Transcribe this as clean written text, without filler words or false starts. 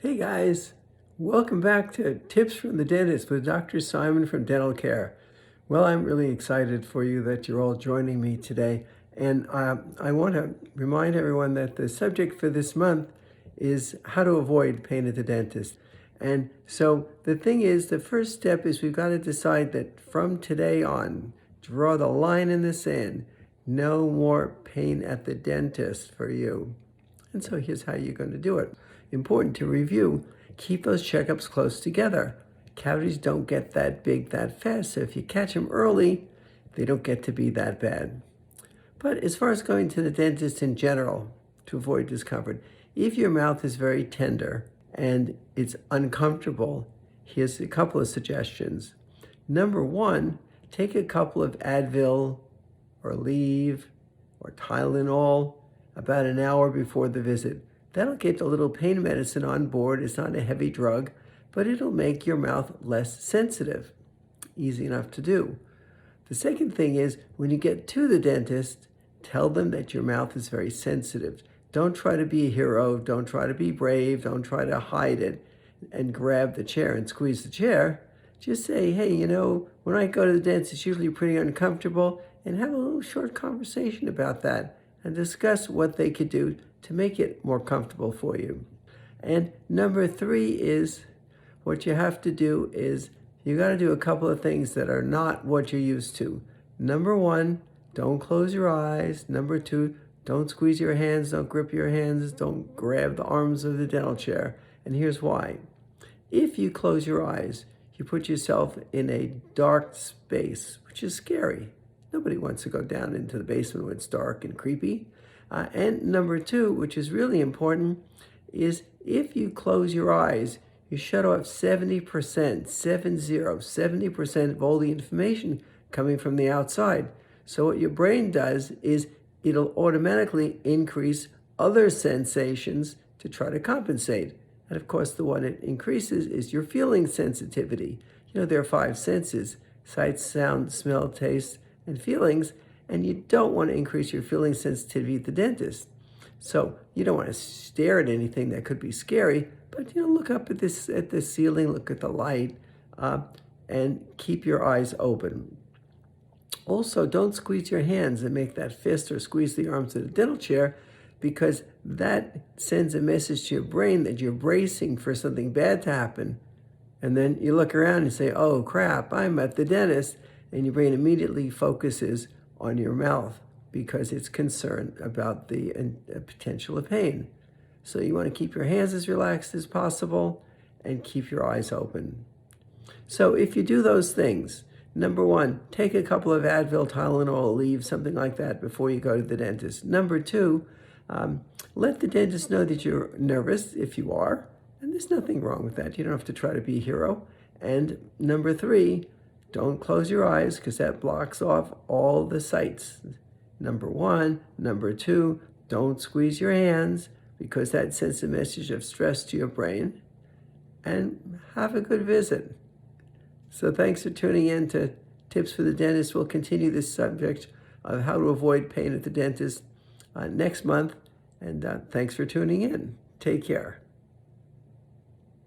Hey guys, welcome back to Tips from the Dentist with Dr. Simon from Dental Care. Well, I'm really excited for you that you're all joining me today. And I want to remind everyone that the subject for this month is how to avoid pain at the dentist. And so the thing is, the first step is we've got to decide that from today on, draw the line in the sand. No more pain at the dentist for you. And so here's how you're going to do it. Important to review, keep those checkups close together. Cavities don't get that big that fast, so if you catch them early, they don't get to be that bad. But as far as going to the dentist in general, to avoid discomfort, if your mouth is very tender and it's uncomfortable, here's a couple of suggestions. Number one, take a couple of Advil or Aleve or Tylenol about an hour before the visit. That'll get a little pain medicine on board. It's not a heavy drug, but it'll make your mouth less sensitive. Easy enough to do. The second thing is, when you get to the dentist, tell them that your mouth is very sensitive. Don't try to be a hero. Don't try to be brave. Don't try to hide it and grab the chair and squeeze the chair. Just say, hey, when I go to the dentist, it's usually pretty uncomfortable, and have a little short conversation about that and discuss what they could do to make it more comfortable for you. And number three is, what you have to do is you got to do a couple of things that are not what you're used to. Number one, don't close your eyes. Number two, don't squeeze your hands, don't grip your hands, don't grab the arms of the dental chair. And here's why. If you close your eyes, you put yourself in a dark space, which is scary. Nobody wants to go down into the basement when it's dark and creepy. And number two, which is really important, is if you close your eyes, you shut off 70%, 70% of all the information coming from the outside. So what your brain does is it'll automatically increase other sensations to try to compensate. And of course, the one it increases is your feeling sensitivity. There are 5 senses: sight, sound, smell, taste, and feelings. And you don't want to increase your feeling sensitivity at the dentist. So you don't want to stare at anything that could be scary, but look up at the ceiling, look at the light, and keep your eyes open. Also, don't squeeze your hands and make that fist or squeeze the arms of the dental chair, because that sends a message to your brain that you're bracing for something bad to happen. And then you look around and say, oh crap, I'm at the dentist, and your brain immediately focuses on your mouth because it's concerned about the potential of pain. So you want to keep your hands as relaxed as possible and keep your eyes open. So if you do those things, number one, take a couple of Advil, Tylenol, Aleve, something like that before you go to the dentist. Number two, let the dentist know that you're nervous if you are, and there's nothing wrong with that. You don't have to try to be a hero. And number three, don't close your eyes, because that blocks off all the sights. Number one. Number two, don't squeeze your hands, because that sends a message of stress to your brain. And have a good visit. So thanks for tuning in to Tips for the Dentist. We'll continue this subject of how to avoid pain at the dentist next month. And thanks for tuning in. Take care.